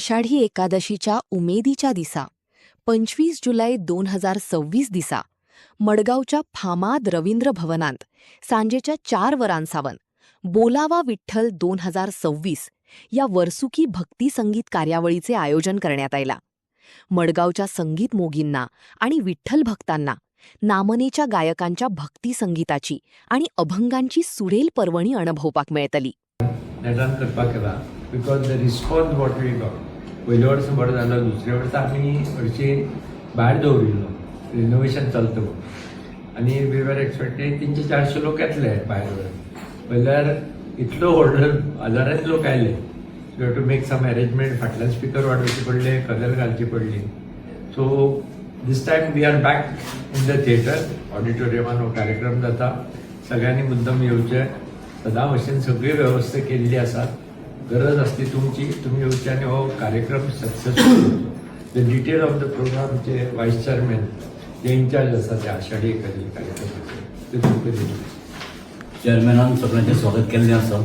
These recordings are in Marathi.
आषाढी एकादशीच्या उमेदीच्या दिसा 25 जुलै 2026 दिसा मडगावच्या फामाद रवींद्र भवनांत सांजेच्या 4 वरांसावन बोलावा विठ्ठल 2026 या वर्सुकी भक्ती संगीत कार्यावळीचे आयोजन करण्यात आयला. मडगावच्या संगीत मोगींना आणि विठ्ठल भक्तांना नामनेच्या गायकांच्या भक्ती संगीताची आणि अभंगांची सुरेल पर्वणी अनुभवपाक मेळतली. नेटान करपाक केला because the response what we got. पयल्या वर्सा बरो जालो, दुसऱ्या वर्सा आमी हरशीं भायर दवरिल्लो, रिनोवेशन चलता म्हणून, आनी वी वर एक्सपेक्टेड 300-400 लोक येतले भायर. पयल्यार इतलो व्हडलो हजारांनी लोक आयले. So have to make some arrangement, फाटल्यान स्पिकर वाडोवचे पडले, कदेल घालची पडली. So this time we are back in the theatre, ऑडिटोरियमान हो कार्यक्रम जाता. सगळ्यांनी मुद्दम येवचे. सदां भशेन सगळी वेवस्था केल्ली आसा. गरज आसली तुमची, तुमी येवचे आनी हो कार्यक्रम successful. The detail of the programme जे वायस चेअरमॅन जे इंचार्ज आसा ते आषाढी एकादशी कार्यक्रमाचे ते तुमकां दिले. चेअरमॅनान सगळ्यांचें स्वागत केल्लें आसा.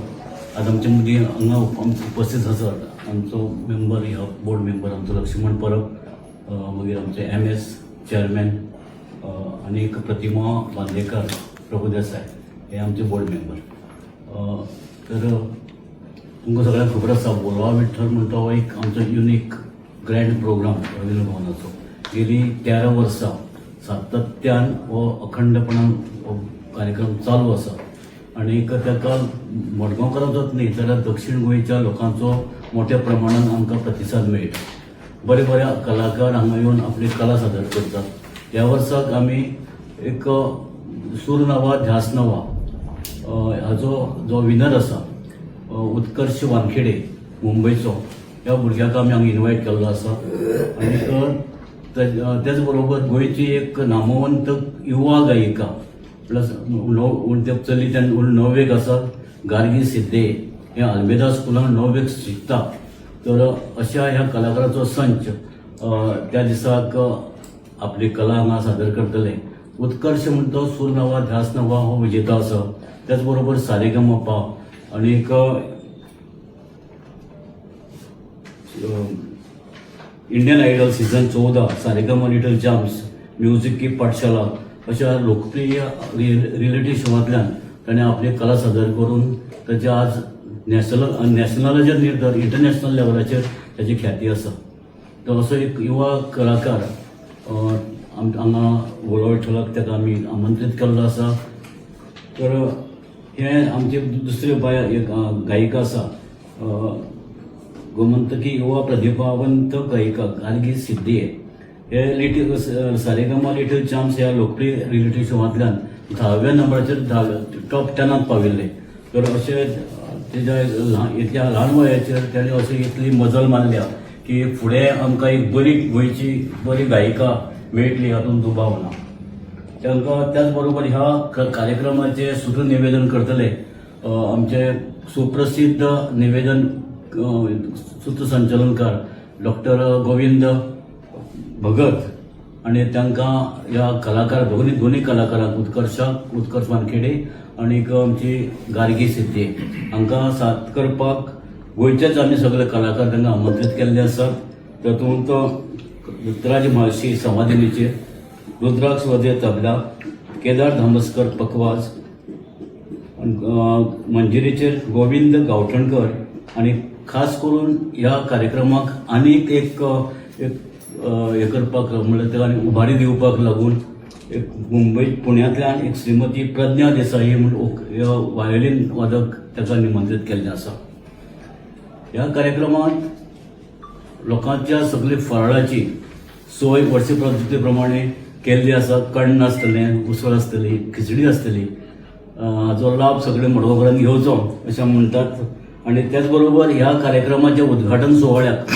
आज आमचे मदीं हांगा उपस्थित आसात आमचो मेंबर, ह्या बोर्ड मेंबर आमचो लक्ष्मण परब, मागीर आमचे MS चेअरमॅन आनी एक प्रतिमा बांदेकर, प्रभू देसाय हे आमचे बोर्ड मेंबर. तर तुमकां सगळ्यांक खबर आसा, बोलावा विठ्ठल म्हणटा हो एक आमचो युनीक ग्रँड प्रोग्राम रवींद्र भवनाचो. गेली 13 वर्सां सातत्यान हो अखंडपणान हो कार्यक्रम चालू आसा. आनी ताका मडगांवकारांचोच न्ही जाल्यार दक्षिण गोंयच्या लोकांचो मोठ्या प्रमाणान आमकां प्रतिसाद मेळटा. बरे बरे कलाकार हांगा येवन आपली कला सादर करतात. ह्या वर्साक आमी एक सूर नवा ध्यास नवा हाजो जो विनर आसा, उत्कर्श वानखेडे मुंबयचो, ह्या भुरग्याक आमी हांगा इन्वायट केल्लो आसा. आनी तेच बरोबर गोंयची एक नामवंत युवा गायिका प्लस चली णव्वेक आसा, गार्गी सिद्धे, हे आल्मेदा स्कुलान णव्वेक शिकता. तर अशा ह्या कलाकाराचो संच त्या दिसाक आपली कला हांगा सादर करतले. उत्कर्ष म्हणतो सूर नवा ध्यास नवा हो विजेता आसा. त्याच बरोबर सारेगमप आनीक Indian Idol season 14, Sa Re Ga Ma little champs, music की पाठशाला अशा लोकप्रिय रिएलिटी शोवांतल्यान ताणें आपली कला सादर करून ताचे आज नॅशनलाचेर न्ही तर इंटरनॅशनल लेवलाचेर ताची ख्याती आसा. तर असो एक युवा कलाकार हांगा बोलावा विठ्ठलाक ताका आमी आमंत्रीत केल्लो आसा. तर हे आमचे दुसरे एक गायिका आसा, गोमंतकी युवा प्रतिभावंत गायिका गार्गी सिद्धे. हे सारेगामा लिटल चॅम्प्स ह्या लोकप्रिय रिएलिटी शोवांतल्यान 10व्या नंबराचेर टॉप 10 पाविल्ले. तर अशे तेज्या इतल्या ल्हान वयाचेर ताणें अशी इतली मजल मारल्या की फुडें आमकां एक बरी गोंयची बरी गायिका मेळटली हातूंत दुबाव ना. तांकां त्याच बरोबर ह्या कार्यक्रमाचे सूत्रनिवेदन करतले आमचे सुप्रसिद्ध निवेदन सूत्रसंचालनकार डॉक्टर गोविंद भगत. आणि तांकां ह्या कलाकार दोन्ही कलाकारांक उत्कर्श वानखेडे आणि आमची गार्गी सिद्धे हांकां साथ करपाक गोंयचेच आमी सगळे कलाकार तांकां आमंत्रीत केल्ले आसात. तातूंत रुद्राज म्हाळशी समाधिनीचेर, रुद्राक्ष वदे तबला, केदार धामस्कर पकवाज, मंजिरीचेर गोविंद गावठणकर. आणि खास करून ह्या कार्यक्रमाक आनीक एक हे करपाक म्हणल्यार ताका आनी उभारी दिवपाक लागून एक मुंबय पुण्यांतल्यान एक श्रीमती प्रज्ञा देसाई म्हणून वायोलीन वादक ताका निमंत्रीत केल्लें आसा. ह्या कार्यक्रमांत लोकांच्या सगळे फराळाची सोय वर्से पद्दती प्रमाणे केल्ली आसा. कण्ण आसतलें, उसळ आसतली, खिचडी आसतली. हाचो लाभ सगळे मडगांवकारांनी घेवचो अशें म्हणटात. आणि त्याच बरोबर ह्या कार्यक्रमाच्या उद्घाटन सोहळ्याक